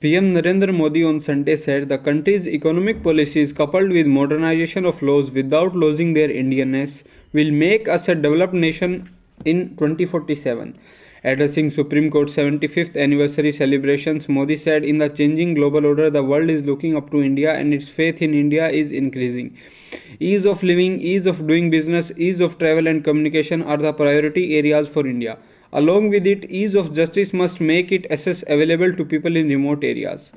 PM Narendra Modi on Sunday said the country's economic policies, coupled with modernization of laws without losing their Indianness, will make us a developed nation in 2047. Addressing Supreme Court's 75th anniversary celebrations, Modi said, "In the changing global order, the world is looking up to India and its faith in India is increasing. Ease of living, ease of doing business, ease of travel and communication are the priority areas for India. Along with it, ease of justice must make it access available to people in remote areas."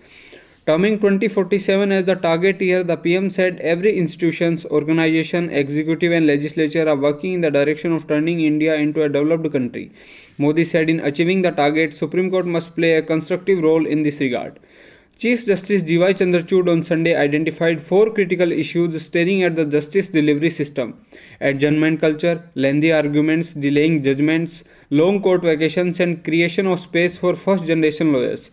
Terming 2047 as the target year, the PM said every institution, organization, executive and legislature are working in the direction of turning India into a developed country. Modi said in achieving the target, Supreme Court must play a constructive role in this regard. Chief Justice D.Y. Chandrachud on Sunday identified four critical issues staring at the justice delivery system: adjournment culture, lengthy arguments, delaying judgments, long court vacations, and creation of space for first generation lawyers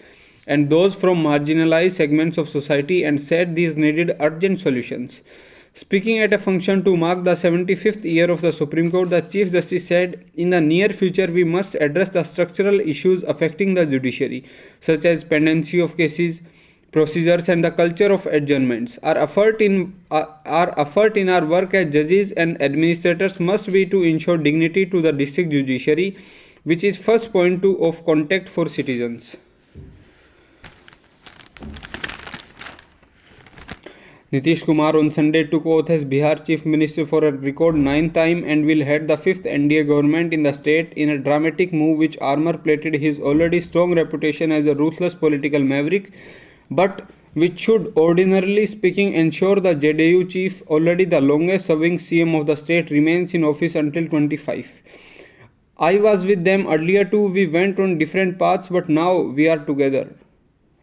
and those from marginalized segments of society, and said these needed urgent solutions. Speaking at a function to mark the 75th year of the Supreme Court, the Chief Justice said, "In the near future, we must address the structural issues affecting the judiciary, such as pendency of cases, procedures, and the culture of adjournments. Our effort in our work as judges and administrators must be to ensure dignity to the district judiciary, which is first point of contact for citizens." Nitish Kumar on Sunday took oath as Bihar Chief Minister for a record 9th time and will head the 5th NDA government in the state in a dramatic move which armor-plated his already strong reputation as a ruthless political maverick, but which should, ordinarily speaking, ensure the JDU chief, already the longest-serving CM of the state, remains in office until 25. "I was with them earlier too. We went on different paths, but now we are together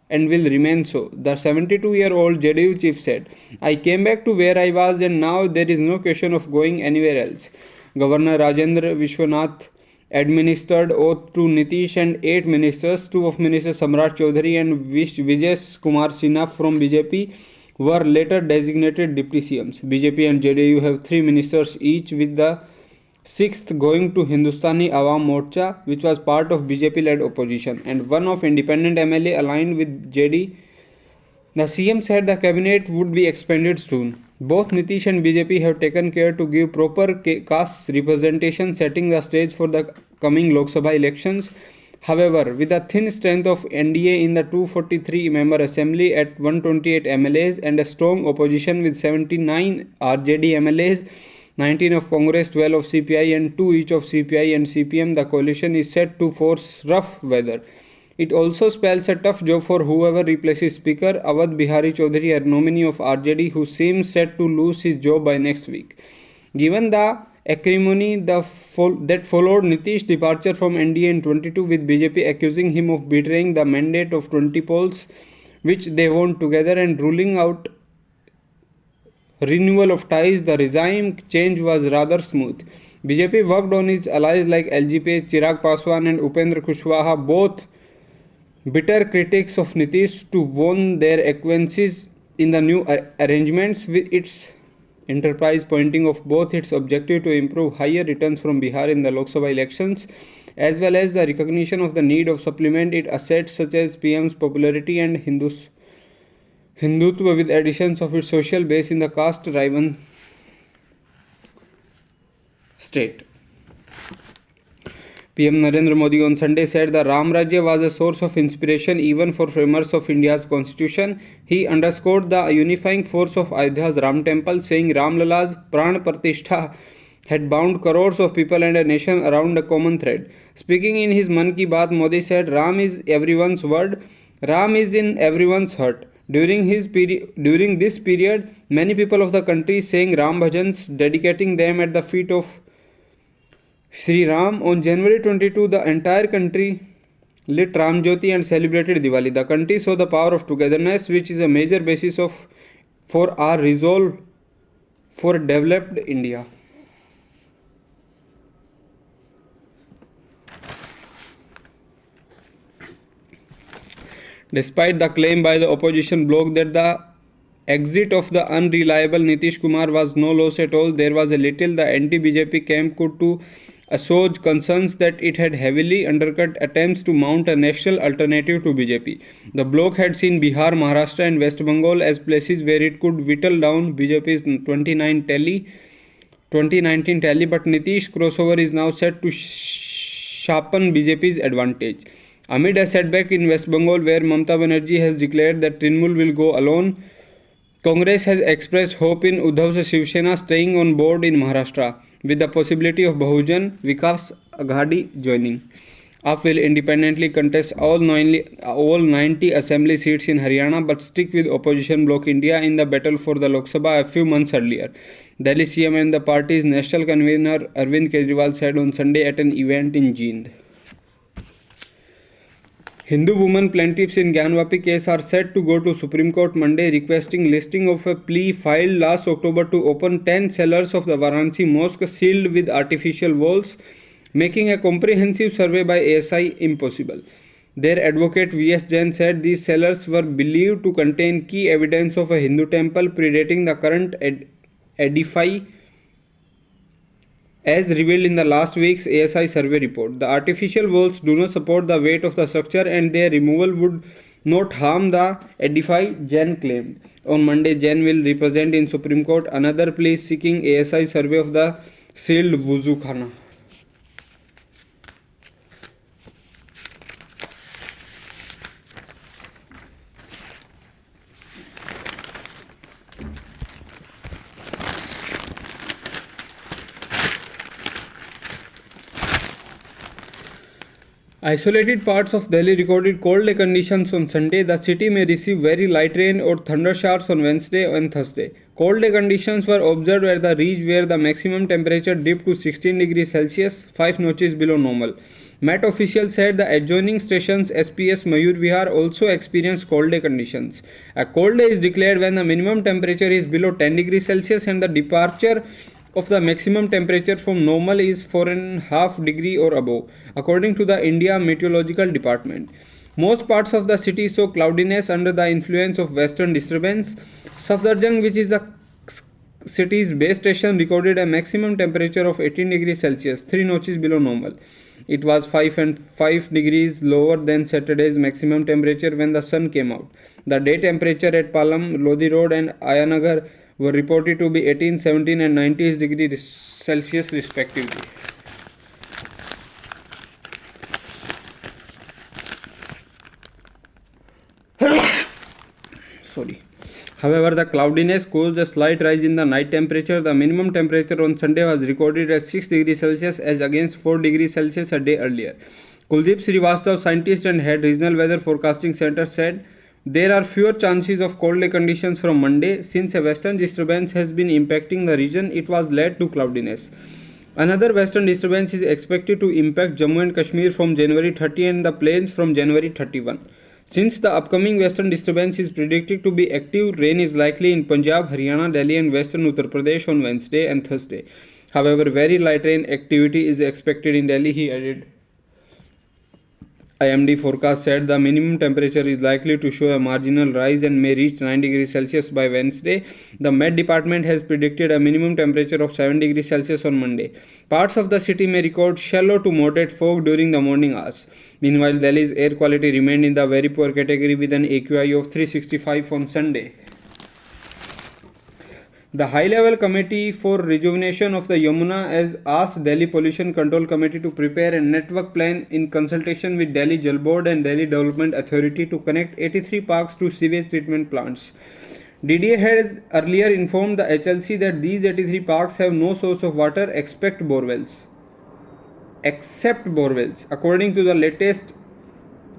and will remain so," the 72-year-old JDU chief said. "I came back to where I was and now there is no question of going anywhere else." Governor Rajendra Vishwanath administered oath to Nitish and 8 ministers. Two of Minister Samrat Chaudhary and Vijay Kumar Sinha from BJP were later designated deputy CMs. BJP and JDU have 3 ministers each, with the 6th going to Hindustani Awam Morcha, which was part of BJP-led opposition, and one of independent MLA aligned with JD. The CM said the cabinet would be expanded soon. Both Nitish and BJP have taken care to give proper caste representation, setting the stage for the coming Lok Sabha elections. However, with the thin strength of NDA in the 243-member assembly at 128 MLAs and a strong opposition with 79 RJD MLAs, 19 of Congress, 12 of CPI and 2 each of CPI and CPM, the coalition is set to force rough weather. It also spells a tough job for whoever replaces Speaker Awadh Bihari Chaudhary, a nominee of RJD, who seems set to lose his job by next week. Given the acrimony that followed Nitish's departure from NDA in 22, with BJP accusing him of betraying the mandate of 20 polls, which they won together, and ruling out renewal of ties, the regime change was rather smooth. BJP worked on its allies like LGP, Chirag Paswan and Upendra Kushwaha, both bitter critics of Nitish, to won their acquaintances in the new arrangements, with its enterprise pointing of both its objective to improve higher returns from Bihar in the Lok Sabha elections, as well as the recognition of the need of supplement its assets such as PM's popularity and Hindutva, with additions of its social base in the caste-riven state. PM Narendra Modi on Sunday said the Ram Rajya was a source of inspiration even for framers of India's constitution. He underscored the unifying force of Ayodhya's Ram temple, saying Ramlala's Pran Pratishtha had bound crores of people and a nation around a common thread. Speaking in his Mann Ki Baat, Modi said, "Ram is everyone's word. Ram is in everyone's heart." During this period, many people of the country sang Ram bhajans, dedicating them at the feet of Sri Ram. On January 22, the entire country lit Ram Jyoti and celebrated Diwali. The country saw the power of togetherness, which is a major basis for our resolve for a developed India. Despite the claim by the opposition bloc that the exit of the unreliable Nitish Kumar was no loss at all, there was a little the anti-BJP camp could to assuaged concerns that it had heavily undercut attempts to mount a national alternative to BJP. The bloc had seen Bihar, Maharashtra, and West Bengal as places where it could whittle down BJP's 2019 tally, but Nitish crossover is now set to sharpen BJP's advantage. Amid a setback in West Bengal, where Mamata Banerjee has declared that Trinamool will go alone, Congress has expressed hope in Uddhav's Shiv Sena staying on board in Maharashtra, with the possibility of Bahujan Vikas Aghadi joining. AAP will independently contest all 90 assembly seats in Haryana but stick with opposition bloc India in the battle for the Lok Sabha a few months earlier. Delhi CM and the party's national convener Arvind Kejriwal said on Sunday at an event in Jind. Hindu women plaintiffs in Gyanvapi case are set to go to Supreme Court Monday requesting listing of a plea filed last October to open 10 cellars of the Varanasi mosque sealed with artificial walls, making a comprehensive survey by ASI impossible. Their advocate V.S. Jain said these cellars were believed to contain key evidence of a Hindu temple predating the current edify, as revealed in the last week's ASI survey report. The artificial walls do not support the weight of the structure and their removal would not harm the edify, Jain claimed. On Monday, Jain will represent in Supreme Court another plea seeking ASI survey of the sealed wuzu khana. Isolated parts of Delhi recorded cold day conditions on Sunday. The city may receive very light rain or thunder showers on Wednesday and Thursday. Cold day conditions were observed at the ridge where the maximum temperature dipped to 16 degrees Celsius, 5 notches below normal. Met officials said the adjoining stations SPS Mayur Vihar also experienced cold day conditions. A cold day is declared when the minimum temperature is below 10 degrees Celsius and the departure of the maximum temperature from normal is 4.5 degree or above, according to the India Meteorological Department. Most parts of the city saw cloudiness under the influence of western disturbance. Safdarjung, which is the city's base station, recorded a maximum temperature of 18 degrees Celsius, 3 notches below normal. It was 5 degrees lower than Saturday's maximum temperature when the sun came out. The day temperature at Palam, Lodi Road and Ayanagar were reported to be 18, 17 and 90 degrees Celsius respectively. However, the cloudiness caused a slight rise in the night temperature. The minimum temperature on Sunday was recorded at 6 degrees Celsius as against 4 degrees Celsius a day earlier. Kuldeep Srivastava, scientist and head Regional Weather Forecasting Center, said there are fewer chances of cold day conditions from Monday. Since a western disturbance has been impacting the region, it was led to cloudiness. Another western disturbance is expected to impact Jammu and Kashmir from January 30 and the plains from January 31. Since the upcoming western disturbance is predicted to be active, rain is likely in Punjab, Haryana, Delhi and western Uttar Pradesh on Wednesday and Thursday. However, very light rain activity is expected in Delhi, he added. IMD forecast said the minimum temperature is likely to show a marginal rise and may reach 9 degrees Celsius by Wednesday. The Met Department has predicted a minimum temperature of 7 degrees Celsius on Monday. Parts of the city may record shallow to moderate fog during the morning hours. Meanwhile, Delhi's air quality remained in the very poor category with an AQI of 365 on Sunday. The High-Level Committee for Rejuvenation of the Yamuna has asked Delhi Pollution Control Committee to prepare a network plan in consultation with Delhi Jal Board and Delhi Development Authority to connect 83 parks to sewage treatment plants. DDA has earlier informed the HLC that these 83 parks have no source of water except borewells. According to the latest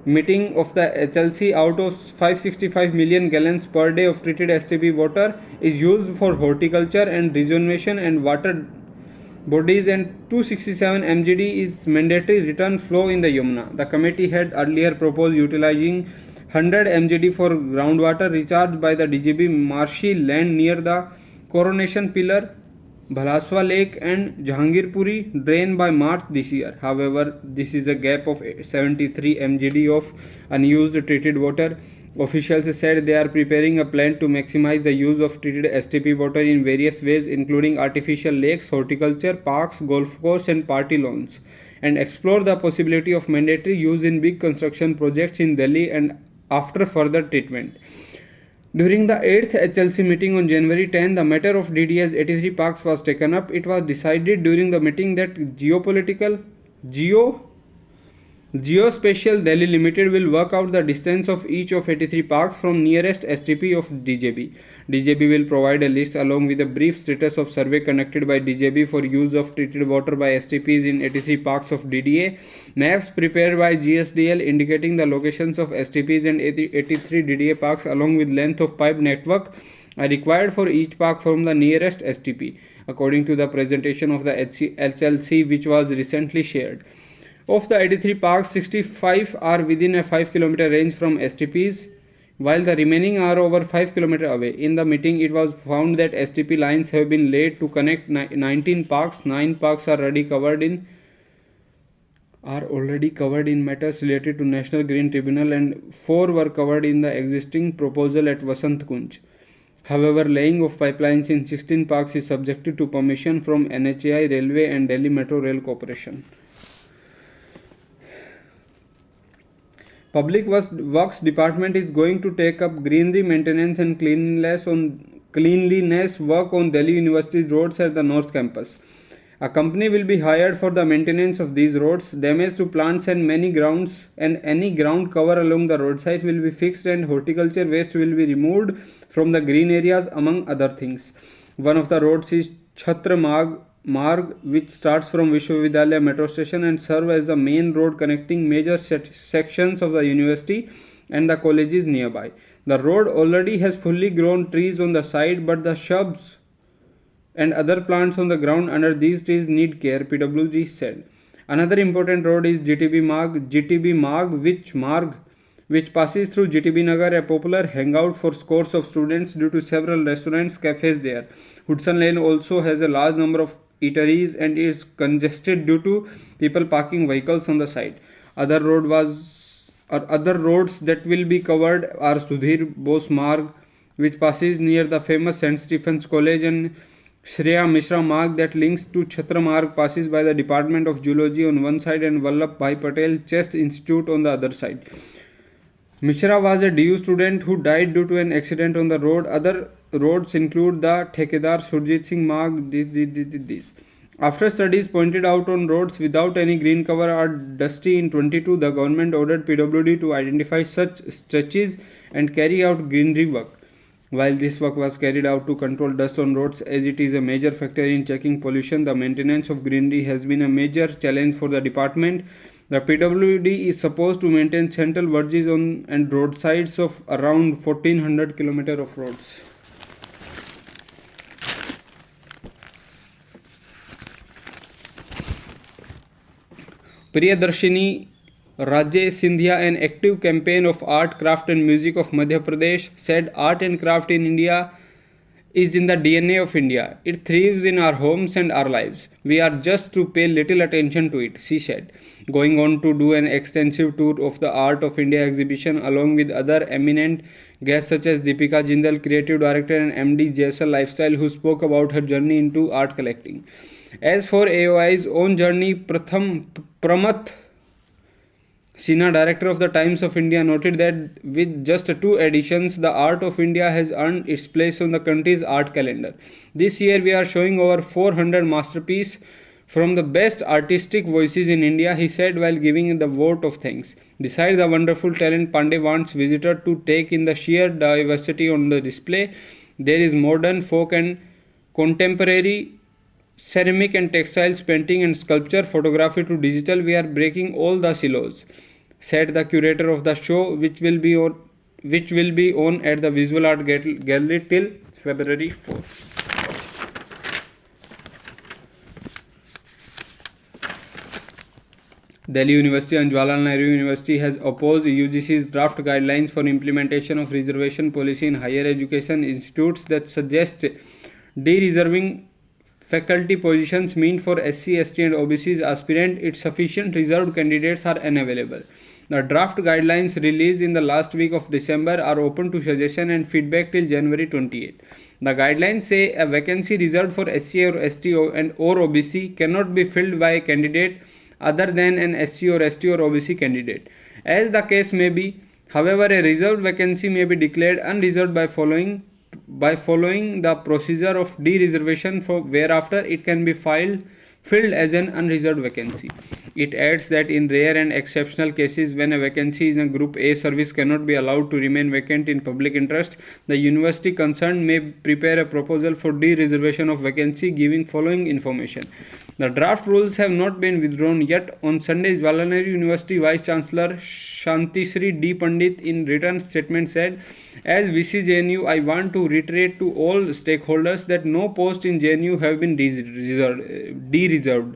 meeting of the HLC, out of 565 million gallons per day of treated STP water is used for horticulture and rejuvenation and water bodies, and 267 mgd is mandatory return flow in the Yamuna. The committee had earlier proposed utilizing 100 mgd for groundwater recharge by the DGB marshy land near the Coronation Pillar, Bhalaswa Lake and Jahangirpuri drain by March this year. However, this is a gap of 73 mgd of unused treated water. Officials said they are preparing a plan to maximize the use of treated STP water in various ways, including artificial lakes, horticulture, parks, golf courses, and party lawns, and explore the possibility of mandatory use in big construction projects in Delhi and after further treatment. During the 8th HLC meeting on January 10, the matter of DDA's 83 parks was taken up. It was decided during the meeting that Geospatial Delhi Limited will work out the distance of each of 83 parks from nearest STP of DJB. DJB will provide a list along with a brief status of survey conducted by DJB for use of treated water by STPs in 83 parks of DDA. Maps prepared by GSDL indicating the locations of STPs and 83 DDA parks along with length of pipe network are required for each park from the nearest STP, according to the presentation of the HLC which was recently shared. Of the 83 parks, 65 are within a 5 km range from STPs, while the remaining are over 5 km away. In the meeting, it was found that STP lines have been laid to connect 19 parks. 9 parks are already covered in matters related to National Green Tribunal, and 4 were covered in the existing proposal at Vasant Kunj. However, laying of pipelines in 16 parks is subjected to permission from NHAI, Railway, and Delhi Metro Rail Corporation. Public Works Department is going to take up greenery maintenance and cleanliness work on Delhi University's roads at the North Campus. A company will be hired for the maintenance of these roads. Damage to plants and any ground cover along the roadside will be fixed, and horticulture waste will be removed from the green areas, among other things. One of the roads is Chhatra Marg, which starts from Vishwavidhyalaya metro station and serves as the main road connecting major sections of the university and the colleges nearby. The road already has fully grown trees on the side, but the shrubs and other plants on the ground under these trees need care, PWD said. Another important road is GTB Marg, which passes through GTB Nagar, a popular hangout for scores of students due to several restaurants, cafes there. Hudson Lane also has a large number of eateries and is congested due to people parking vehicles on the side. Other roads that will be covered are Sudhir Bose Marg, which passes near the famous St. Stephen's College, and Shreya Mishra Marg that links to Chhatra Marg, passes by the Department of Zoology on one side and Vallabh Bhai Patel Chess Institute on the other side. Mishra was a DU student who died due to an accident on the road. Other roads include the Thekedar Surjit Singh Marg. After studies pointed out on roads without any green cover are dusty in 22, the government ordered PWD to identify such stretches and carry out greenery work. While this work was carried out to control dust on roads, as it is a major factor in checking pollution, the maintenance of greenery has been a major challenge for the department. The PWD is supposed to maintain central verges on and roadsides of around 1400 km of roads. Priyadarshini Rajay Sindhya, an active campaign of art, craft and music of Madhya Pradesh, said art and craft in India is in the DNA of India. It thrives in our homes and our lives. We are just to pay little attention to it, she said, going on to do an extensive tour of the Art of India exhibition along with other eminent guests such as Deepika Jindal, creative director, and MD JSL Lifestyle, who spoke about her journey into art collecting. As for AOI's own journey, Pramath Sinha, director of the Times of India, noted that with just 2 editions, the Art of India has earned its place on the country's art calendar. This year, we are showing over 400 masterpieces from the best artistic voices in India, he said while giving the vote of thanks. Besides the wonderful talent Pandey wants visitors to take in the sheer diversity on the display, there is modern, folk and contemporary, ceramic and textiles, painting and sculpture, photography to digital. We are breaking all the silos, said the curator of the show, which will be on at the Visual Art Gallery till February 4. Delhi University and Jawaharlal Nehru University has opposed UGC's draft guidelines for implementation of reservation policy in higher education institutes that suggest de-reserving faculty positions meant for SC, ST and OBC's aspirant if sufficient reserved candidates are unavailable. The draft guidelines released in the last week of December are open to suggestion and feedback till January 28. The guidelines say a vacancy reserved for SC or ST or OBC cannot be filled by a candidate other than an SC or ST or OBC candidate. As the case may be, however, a reserved vacancy may be declared unreserved by following the procedure of dereservation, whereafter it can be filled as an unreserved vacancy. It adds that in rare and exceptional cases when a vacancy in a Group A service cannot be allowed to remain vacant in public interest, the university concerned may prepare a proposal for dereservation of vacancy giving following information. The draft rules have not been withdrawn yet. On Sunday, Jawaharlal Nehru University Vice Chancellor Shantisri D. Pandit in written statement said, "As VC JNU, I want to reiterate to all stakeholders that no post in JNU have been dereserved.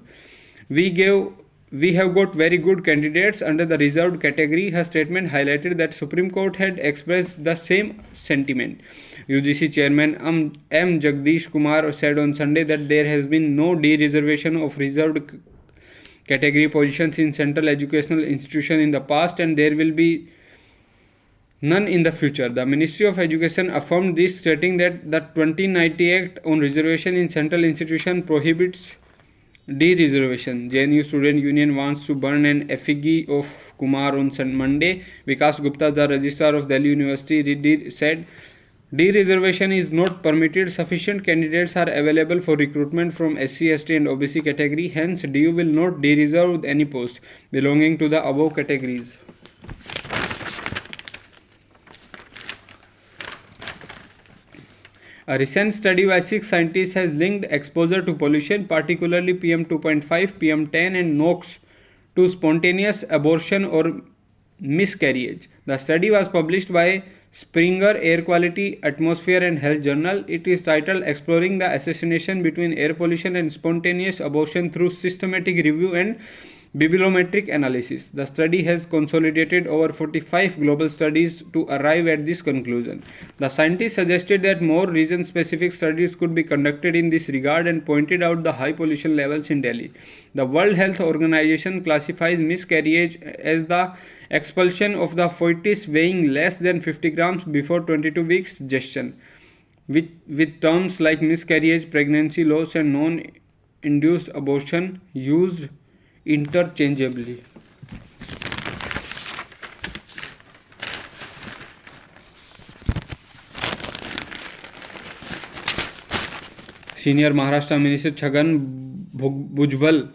We have got very good candidates under the reserved category." Her statement highlighted that Supreme Court had expressed the same sentiment. UGC Chairman M. Jagdish Kumar said on Sunday that there has been no dereservation of reserved category positions in central educational institutions in the past, and there will be none in the future. The Ministry of Education affirmed this, stating that the 2090 Act on Reservation in Central Institutions prohibits dereservation. JNU Student Union wants to burn an effigy of Kumar on Monday. Vikas Gupta, the Registrar of Delhi University, said, "Dereservation is not permitted. Sufficient candidates are available for recruitment from SC, ST and OBC category. Hence, DU will not dereserve any post belonging to the above categories." A recent study by 6 scientists has linked exposure to pollution, particularly PM2.5, PM10 and NOx, to spontaneous abortion or miscarriage. The study was published by Springer Air Quality, Atmosphere and Health Journal. It is titled "Exploring the Association Between Air Pollution and Spontaneous Abortion Through Systematic Review and Bibliometric Analysis." The study has consolidated over 45 global studies to arrive at this conclusion. The scientists suggested that more region-specific studies could be conducted in this regard and pointed out the high pollution levels in Delhi. The World Health Organization classifies miscarriage as the expulsion of the fetus weighing less than 50 grams before 22 weeks gestation, with terms like miscarriage, pregnancy loss and non-induced abortion used interchangeably. Senior Maharashtra Minister Chhagan Bhujbal,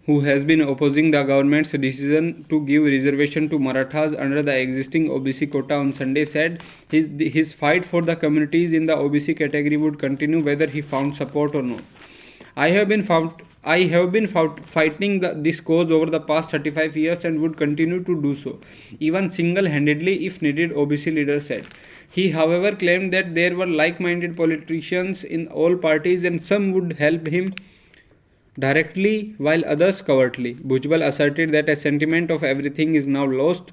who has been opposing the government's decision to give reservation to Marathas under the existing OBC quota, on Sunday said his fight for the communities in the OBC category would continue whether he found support or not. I have been fighting this cause over the past 35 years and would continue to do so, even single-handedly if needed, OBC leader said. He, however, claimed that there were like-minded politicians in all parties and some would help him directly while others covertly. Bhujbal asserted that a sentiment of everything is now lost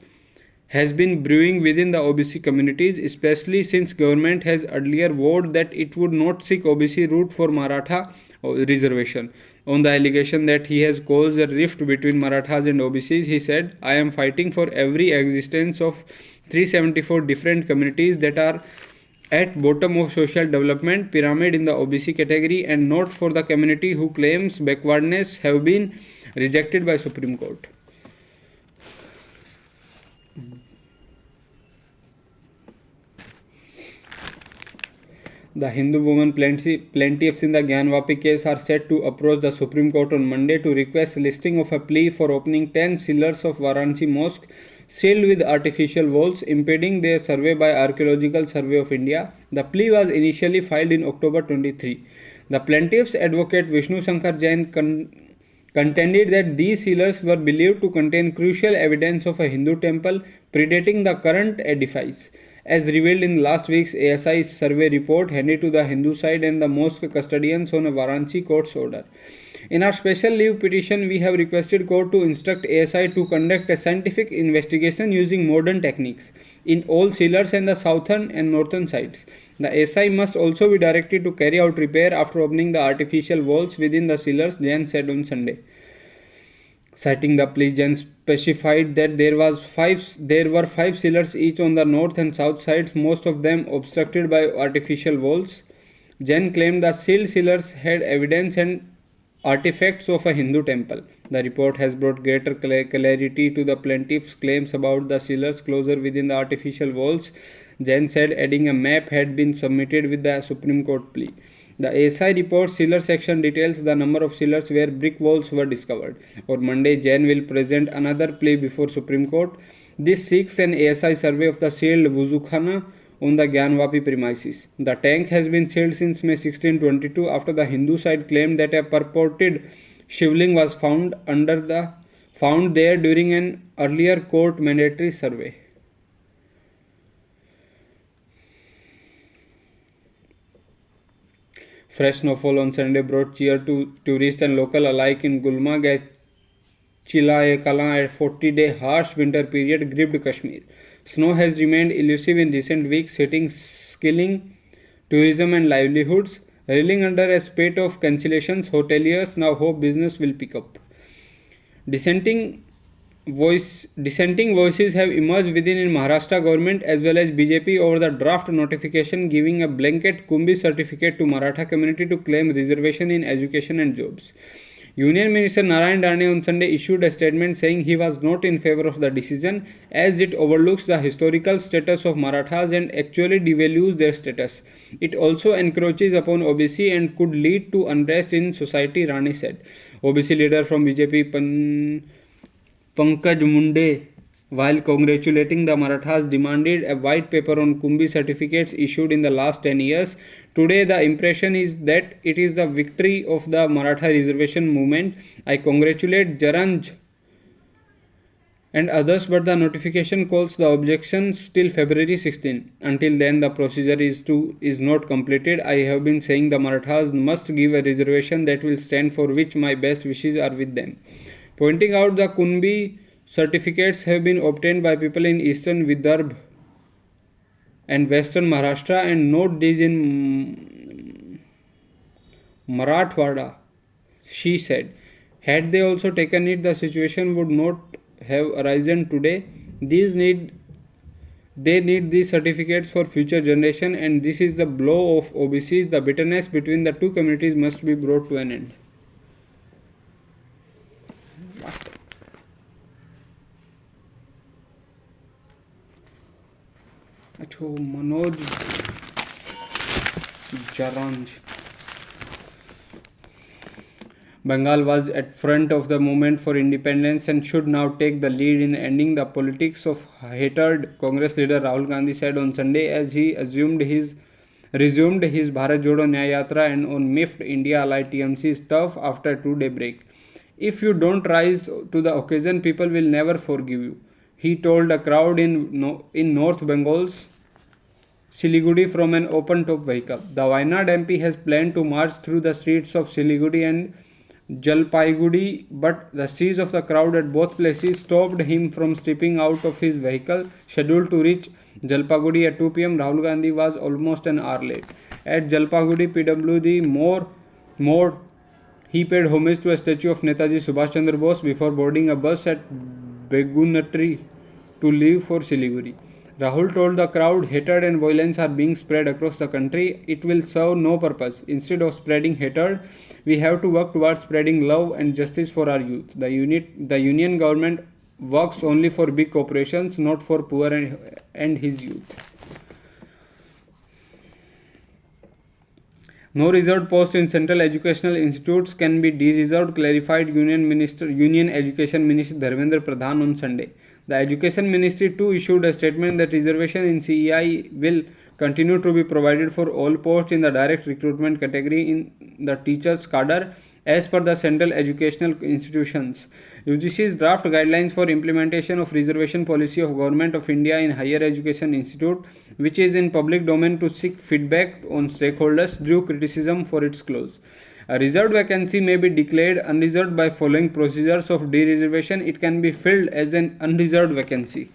has been brewing within the OBC communities, especially since government has earlier vowed that it would not seek OBC route for Maratha reservation. On the allegation that he has caused a rift between Marathas and OBCs, he said, "I am fighting for every existence of 374 different communities that are at bottom of social development pyramid in the OBC category and not for the community who claims backwardness have been rejected by Supreme Court." The Hindu women plaintiffs in the Gyanvapi case are set to approach the Supreme Court on Monday to request listing of a plea for opening 10 pillars of Varanasi Mosque sealed with artificial walls, impeding their survey by Archaeological Survey of India. The plea was initially filed in October 23. The plaintiffs' advocate Vishnu Shankar Jain contended that these sealers were believed to contain crucial evidence of a Hindu temple predating the current edifice, as revealed in last week's ASI survey report handed to the Hindu side and the mosque custodians on a Varanasi court's order. In our special leave petition, we have requested court to instruct ASI to conduct a scientific investigation using modern techniques in all sealers and the southern and northern sides. The ASI must also be directed to carry out repair after opening the artificial walls within the sealers, Jain said on Sunday. Citing the plea, Jain specified that there were five sealers each on the north and south sides, most of them obstructed by artificial walls. Jain claimed the sealed sealers had evidence and artifacts of a Hindu temple. The report has brought greater clarity to the plaintiff's claims about the sealers closer within the artificial walls. Jain said, adding a map had been submitted with the Supreme Court plea. The ASI report sealer section details the number of sealers where brick walls were discovered. On Monday, Jain will present another plea before Supreme Court. This seeks an ASI survey of the sealed Wuzukhana on the Gyanvapi premises. The tank has been sealed since May 1622 after the Hindu side claimed that a purported shivling was found there during an earlier court mandatory survey. Fresh snowfall on Sunday brought cheer to tourists and local alike in Gulmarg as Chilai Kala, a 40-day harsh winter period, gripped Kashmir. Snow has remained elusive in recent weeks, hitting skilling, tourism and livelihoods. Reeling under a spate of cancellations, hoteliers now hope business will pick up. Dissenting voices have emerged within in Maharashtra government as well as BJP over the draft notification giving a blanket Kumbhi certificate to Maratha community to claim reservation in education and jobs. Union Minister Narayan Dane on Sunday issued a statement saying he was not in favor of the decision as it overlooks the historical status of Marathas and actually devalues their status. It also encroaches upon OBC and could lead to unrest in society, Rani said. OBC leader from BJP Pankaj Munde, while congratulating the Marathas, demanded a white paper on Kumbhi certificates issued in the last 10 years. Today, the impression is that it is the victory of the Maratha reservation movement. I congratulate Jaranj and others, but the notification calls the objections till February 16. Until then, the procedure is not completed. I have been saying the Marathas must give a reservation that will stand, for which my best wishes are with them. Pointing out the Kumbhi certificates have been obtained by people in eastern Vidarbha and western Maharashtra and not these in Marathwada, she said. Had they also taken it, the situation would not have arisen today. They need these certificates for future generation, and this is the blow of OBCs. The bitterness between the two communities must be brought to an end. Manoj Jaranj. Bengal was at front of the movement for independence and should now take the lead in ending the politics of hatred, Congress leader Rahul Gandhi said on Sunday as he resumed his Bharat Jodo Nyaya Yatra and on MIFT India allied TMC's turf after a 2-day break. If you don't rise to the occasion, people will never forgive you, he told a crowd in North Bengal's Siliguri from an open-top vehicle. The Wayanad MP has planned to march through the streets of Siliguri and Jalpaiguri, but the siege of the crowd at both places stopped him from stepping out of his vehicle. Scheduled to reach Jalpaiguri at 2 p.m., Rahul Gandhi was almost an hour late. At Jalpaiguri PWD Mode, he paid homage to a statue of Netaji Subhash Chandra Bose before boarding a bus at Begunatri to leave for Siliguri. Rahul told the crowd, hatred and violence are being spread across the country. It will serve no purpose. Instead of spreading hatred, we have to work towards spreading love and justice for our youth. The union government works only for big corporations, not for poor and his youth. No reserved post in central educational institutes can be de-reserved, clarified Union Education Minister Dharmendra Pradhan on Sunday. The Education Ministry too issued a statement that reservation in CEI will continue to be provided for all posts in the direct recruitment category in the teachers' cadre as per the central educational institutions. UGC's draft guidelines for implementation of reservation policy of Government of India in Higher Education Institute, which is in public domain to seek feedback on stakeholders, drew criticism for its clause. A reserved vacancy may be declared unreserved by following procedures of de-reservation. It can be filled as an unreserved vacancy.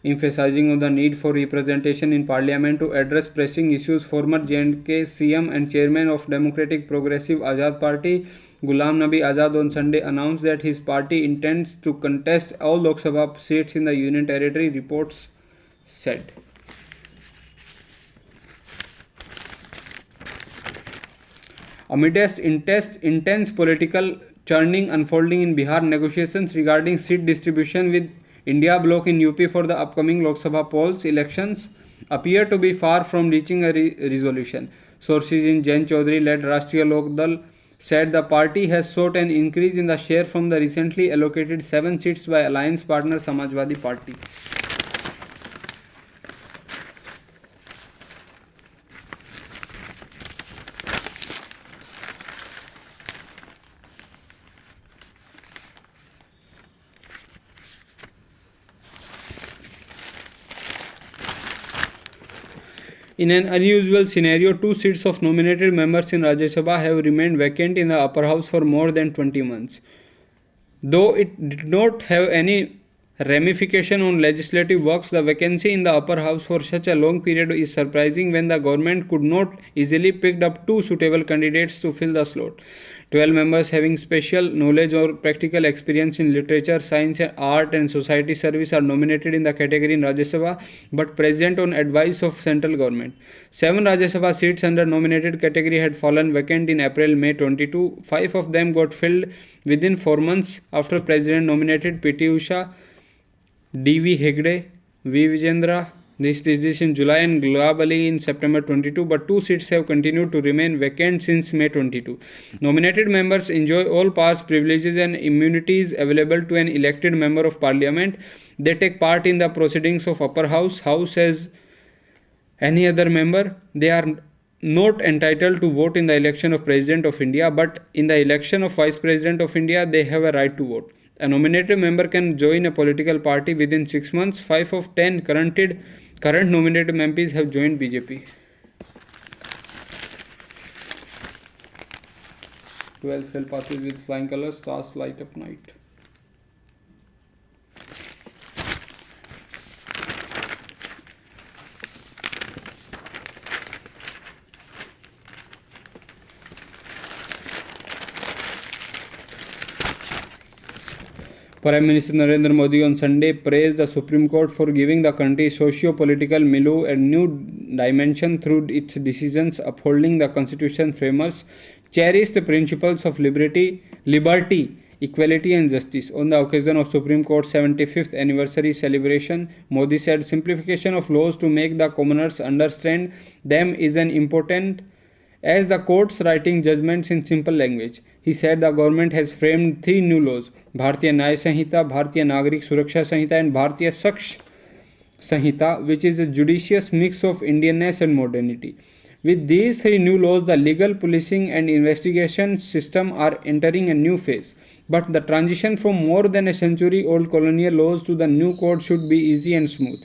Emphasizing on the need for representation in Parliament to address pressing issues, former J&K CM and chairman of Democratic Progressive Azad Party Ghulam Nabi Azad on Sunday announced that his party intends to contest all Lok Sabha seats in the Union Territory, reports said. Amidst intense political churning unfolding in Bihar, negotiations regarding seat distribution with India bloc in UP for the upcoming Lok Sabha polls elections appear to be far from reaching a resolution. Sources in Jain Chaudhary-led Rashtriya Lok Dal said the party has sought an increase in the share from the recently allocated 7 seats by alliance partner Samajwadi Party. In an unusual scenario, 2 seats of nominated members in Rajya Sabha have remained vacant in the upper house for more than 20 months. Though it did not have any ramification on legislative works, the vacancy in the upper house for such a long period is surprising when the government could not easily pick up 2 suitable candidates to fill the slot. 12 members having special knowledge or practical experience in literature, science, art and society service are nominated in the category in Rajya Sabha but present on advice of central government. 7 Rajya Sabha seats under nominated category had fallen vacant in April-May 22. 5 of them got filled within 4 months after President nominated P.T. Usha, D.V. Hegde, V. Vijendra. This in July and Gulab Ali in September 22, but 2 seats have continued to remain vacant since May 22. Nominated members enjoy all past privileges and immunities available to an elected member of parliament. They take part in the proceedings of upper house as any other member. They are not entitled to vote in the election of President of India, but in the election of Vice President of India, they have a right to vote. A nominated member can join a political party within 6 months. 5 of 10 current nominated MPs have joined BJP. 12 fell passes with flying colors, stars light up night. Prime Minister Narendra Modi on Sunday praised the Supreme Court for giving the country's socio-political milieu a new dimension through its decisions upholding the Constitution framers' cherished principles of liberty, equality and justice. On the occasion of Supreme Court's 75th anniversary celebration, Modi said simplification of laws to make the commoners understand them is an important as the courts writing judgments in simple language. He said the government has framed 3 new laws, Bharatiya Nyaya Sanhita, Bharatiya Nagarik Suraksha Sanhita and Bharatiya Saksh Sanhita, which is a judicious mix of Indianness and modernity. With these 3 new laws, the legal, policing and investigation system are entering a new phase. But the transition from more than a century-old colonial laws to the new code should be easy and smooth.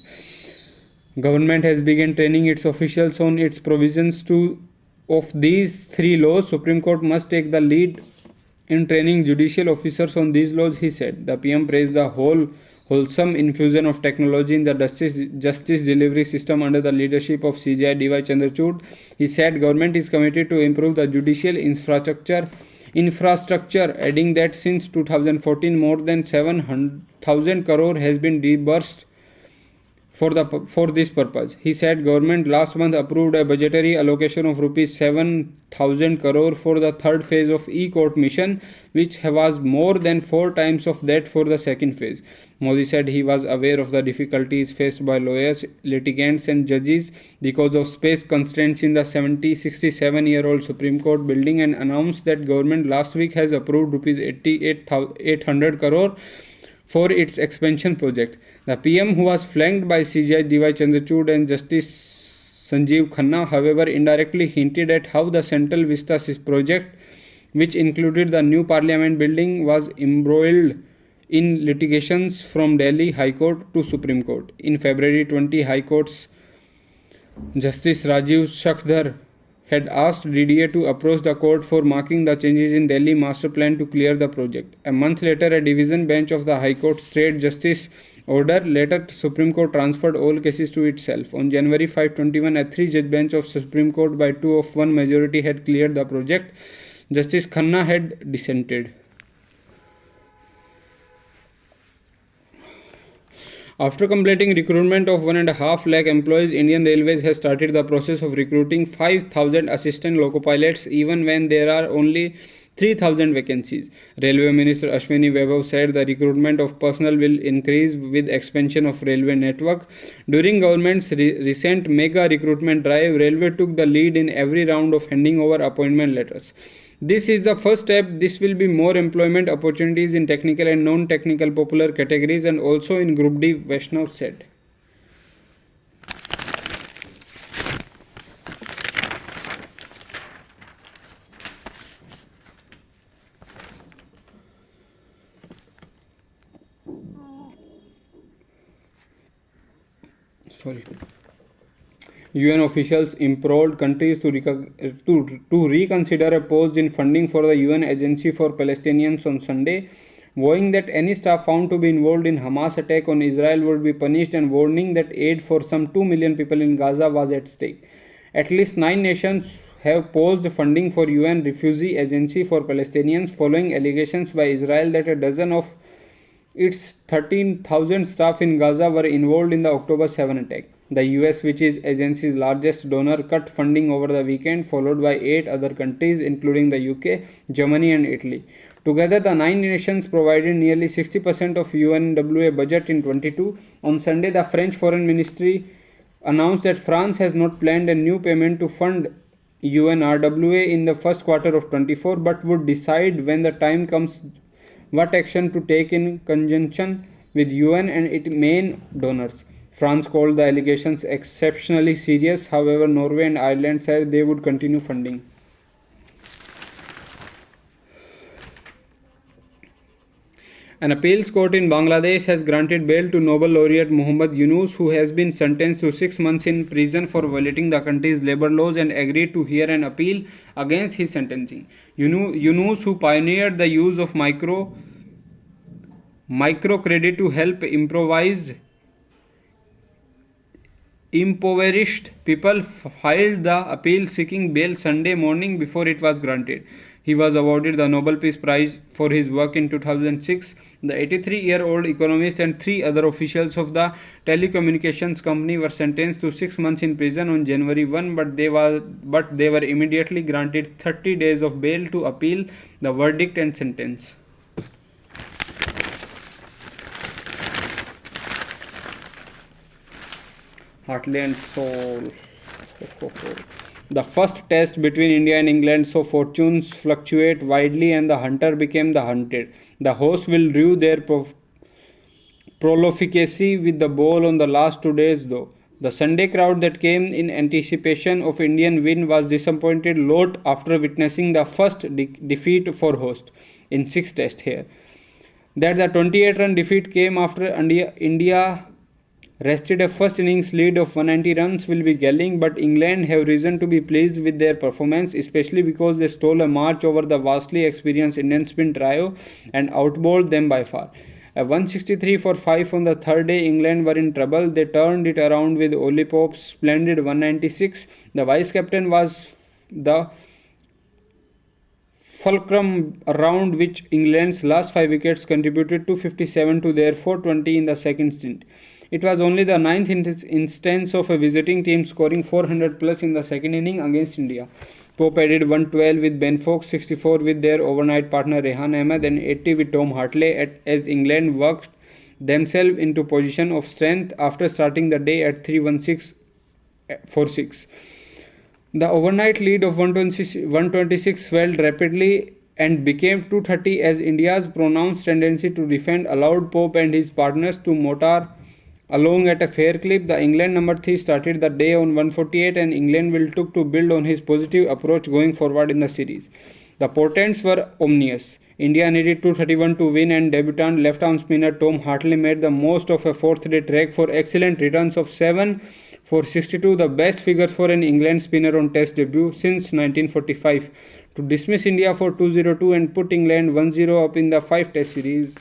Government has begun training its officials on its provisions of these 3 laws. Supreme Court must take the lead in training judicial officers on these laws, he said. The PM praised the wholesome infusion of technology in the justice delivery system under the leadership of CJI D.Y. Chandrachud. He said government is committed to improve the judicial infrastructure, adding that since 2014 more than 7,000 crore has been disbursed for this purpose. He said government last month approved a budgetary allocation of rupees 7,000 crore for the 3rd phase of e-court mission, which was more than 4 times of that for the 2nd phase. Modi said he was aware of the difficulties faced by lawyers, litigants and judges because of space constraints in the 67-year-old Supreme Court building and announced that government last week has approved rupees 800 crore for its expansion project. The PM, who was flanked by CJI D.Y. Chandrachud and Justice Sanjeev Khanna, however, indirectly hinted at how the Central Vista project, which included the new parliament building, was embroiled in litigations from Delhi High Court to Supreme Court. In February 20, High Court's Justice Rajiv Shakdhar had asked DDA to approach the court for marking the changes in Delhi master plan to clear the project. A month later, a division bench of the High Court stayed justice order. Later, Supreme Court transferred all cases to itself. On January 5, 21, a 3-judge bench of Supreme Court by 2-1 majority had cleared the project. Justice Khanna had dissented. After completing recruitment of 1.5 lakh employees, Indian Railways has started the process of recruiting 5,000 assistant loco pilots even when there are only 3,000 vacancies. Railway Minister Ashwini Vaibhav said the recruitment of personnel will increase with expansion of railway network. During government's recent mega recruitment drive, Railway took the lead in every round of handing over appointment letters. This is the first step. This will be more employment opportunities in technical and non-technical popular categories and also in Group D, Vaishnav said. UN officials implored countries to reconsider a pause in funding for the UN Agency for Palestinians on Sunday, vowing that any staff found to be involved in Hamas attack on Israel would be punished and warning that aid for some 2 million people in Gaza was at stake. At least 9 nations have paused funding for UN Refugee Agency for Palestinians following allegations by Israel that a dozen of its 13,000 staff in Gaza were involved in the October 7 attack. The US, which is agency's largest donor, cut funding over the weekend, followed by 8 other countries including the UK, Germany and Italy. Together, the 9 nations provided nearly 60% of UNRWA budget in 22. On Sunday, the French Foreign Ministry announced that France has not planned a new payment to fund UNRWA in the first quarter of 24, but would decide when the time comes what action to take in conjunction with UN and its main donors. France called the allegations exceptionally serious. However, Norway and Ireland said they would continue funding. An appeals court in Bangladesh has granted bail to Nobel laureate Muhammad Yunus, who has been sentenced to 6 months in prison for violating the country's labor laws, and agreed to hear an appeal against his sentencing. Yunus, who pioneered the use of microcredit to help impoverished people, filed the appeal seeking bail Sunday morning before it was granted. He was awarded the Nobel Peace Prize for his work in 2006. The 83-year-old economist and 3 other officials of the telecommunications company were sentenced to 6 months in prison on January 1, but they were immediately granted 30 days of bail to appeal the verdict and sentence. Hartley and Soul. The first test between India and England saw fortunes fluctuate widely and the hunter became the hunted. The hosts will rue their prolificacy with the ball on the last 2 days though. The Sunday crowd that came in anticipation of Indian win was disappointed lot after witnessing the first defeat for host in 6 tests here. That the 28-run defeat came after India rested a first innings lead of 190 runs will be galling, but England have reason to be pleased with their performance, especially because they stole a march over the vastly experienced Indian spin trio and outbowled them by far. A 163 for 5 on the third day, England were in trouble. They turned it around with Ollie Pope's splendid 196. The vice-captain was the fulcrum around which England's last 5 wickets contributed 257 to their 420 in the second stint. It was only the 9th instance of a visiting team scoring 400 plus in the second inning against India. Pope added 112 with Ben Fox, 64 with their overnight partner Rehan Ahmed and 80 with Tom Hartley as England worked themselves into position of strength after starting the day at 316 for 6. The overnight lead of 126 swelled rapidly and became 230 as India's pronounced tendency to defend allowed Pope and his partners to motor along at a fair clip. The England number 3 started the day on 148 and England will look to build on his positive approach going forward in the series. The portents were ominous. India needed 231 to win and debutant left-arm spinner Tom Hartley made the most of a 4th-day trek for excellent returns of 7 for 62, the best figure for an England spinner on test debut since 1945, to dismiss India for 202 and put England 1-0 up in the 5-test series.